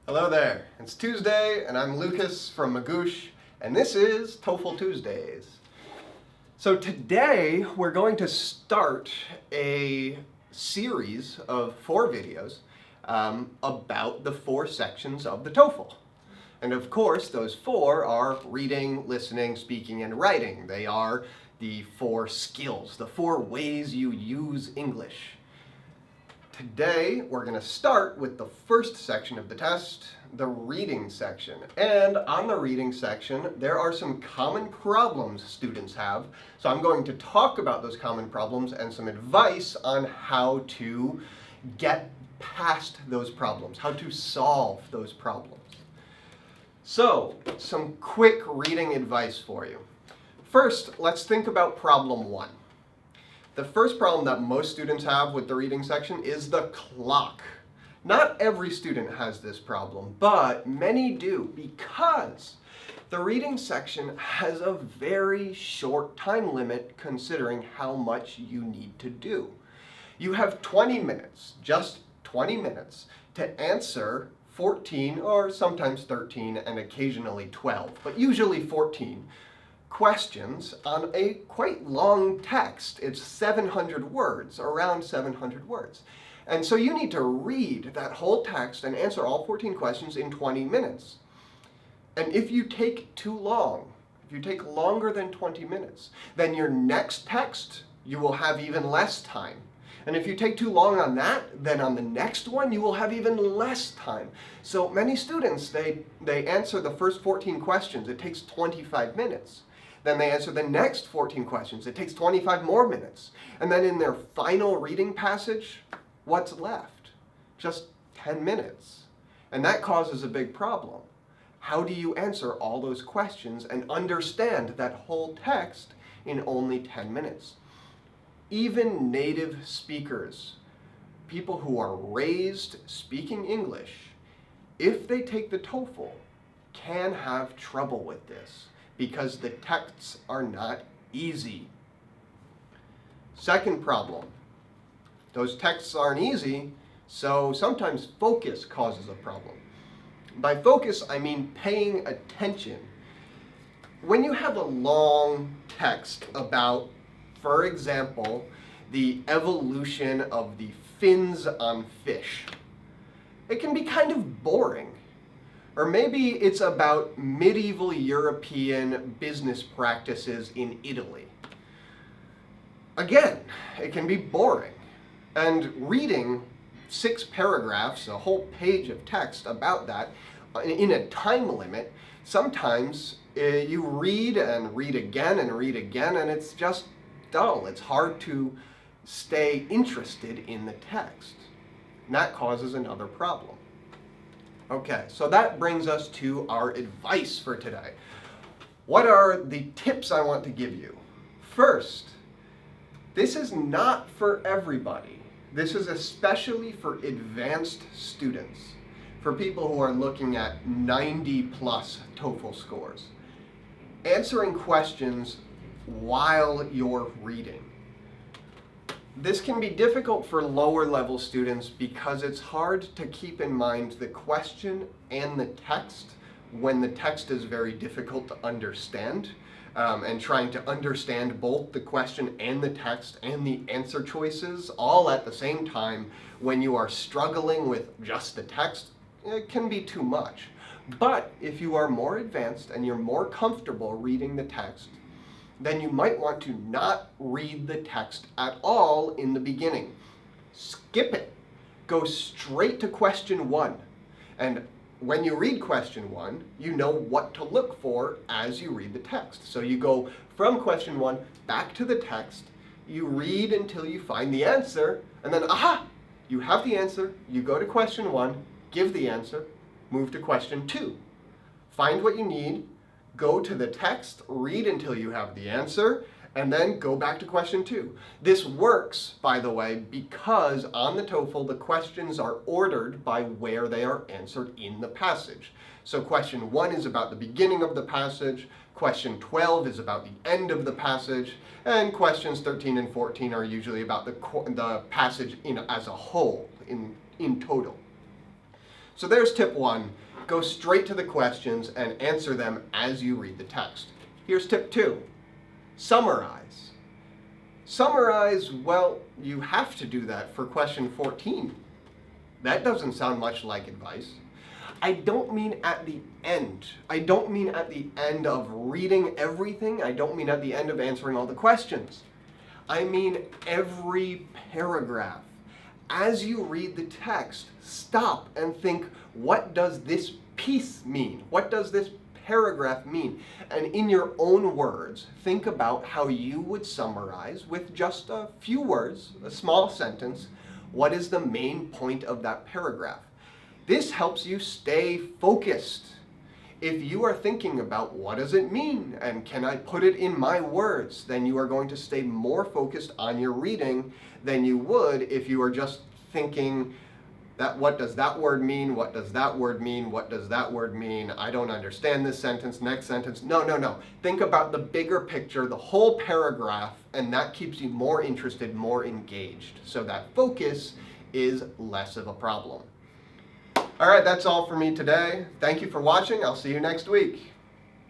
Hello there, it's Tuesday and I'm Lucas from Magoosh and this is TOEFL Tuesdays. So today we're going to start a series of 4 videos about the 4 sections of the TOEFL. And of course those 4 are reading, listening, speaking, and writing. They are the 4 skills, the 4 ways you use English. Today, we're going to start with the first section of the test, the reading section. And on the reading section, there are some common problems students have. So I'm going to talk about those common problems and some advice on how to get past those problems, how to solve those problems. So, some quick reading advice for you. First, let's think about problem 1. The first problem that most students have with the reading section is the clock. Not every student has this problem, but many do because the reading section has a very short time limit considering how much you need to do. You have 20 minutes, just 20 minutes, to answer 14 or sometimes 13 and occasionally 12, but usually 14 questions on a quite long text. It's 700 words, around 700 words. And so you need to read that whole text and answer all 14 questions in 20 minutes. And if you take too long, if you take longer than 20 minutes, then your next text, you will have even less time. And if you take too long on that, then on the next one, you will have even less time. So many students, they answer the first 14 questions. It takes 25 minutes. Then they answer the next 14 questions. It takes 25 more minutes. And then in their final reading passage, what's left? Just 10 minutes. And that causes a big problem. How do you answer all those questions and understand that whole text in only 10 minutes? Even native speakers, people who are raised speaking English, if they take the TOEFL, can have trouble with this, because the texts are not easy. Second problem, those texts aren't easy, so sometimes focus causes a problem. By focus, I mean paying attention. When you have a long text about, for example, the evolution of the fins on fish, it can be kind of boring. Or maybe it's about medieval European business practices in Italy. Again, it can be boring. And reading 6 paragraphs, a whole page of text about that, in a time limit, sometimes you read and read again and read again, and it's just dull. It's hard to stay interested in the text. And that causes another problem. Okay, so that brings us to our advice for today. What are the tips I want to give you? First, this is not for everybody. This is especially for advanced students, for people who are looking at 90+ TOEFL scores. Answering questions while you're reading. This can be difficult for lower level students because it's hard to keep in mind the question and the text when the text is very difficult to understand, and trying to understand both the question and the text and the answer choices all at the same time when you are struggling with just the text, it can be too much. But if you are more advanced and you're more comfortable reading the text, then you might want to not read the text at all in the beginning. Skip it. Go straight to question 1. And when you read question 1, you know what to look for as you read the text. So you go from question 1 back to the text, you read until you find the answer, and then, aha! You have the answer, you go to question 1, give the answer, move to question 2. Find what you need, go to the text, read until you have the answer, and then go back to question 2. This works, by the way, because on the TOEFL, the questions are ordered by where they are answered in the passage. So question 1 is about the beginning of the passage, question 12 is about the end of the passage, and questions 13 and 14 are usually about the passage as a whole, in total. So there's tip 1. Go straight to the questions and answer them as you read the text. Here's tip 2. Summarize. Summarize, well, you have to do that for question 14. That doesn't sound much like advice. I don't mean at the end. I don't mean at the end of reading everything. I don't mean at the end of answering all the questions. I mean every paragraph. As you read the text, stop and think, what does this piece mean? What does this paragraph mean? And in your own words, think about how you would summarize with just a few words, a small sentence, what is the main point of that paragraph. This helps you stay focused. If you are thinking about what does it mean and can I put it in my words, then you are going to stay more focused on your reading than you would if you are just thinking that what does that word mean, what does that word mean, what does that word mean, I don't understand this sentence, next sentence. No. Think about the bigger picture, the whole paragraph, and that keeps you more interested, more engaged. So that focus is less of a problem. All right, that's all for me today. Thank you for watching. I'll see you next week.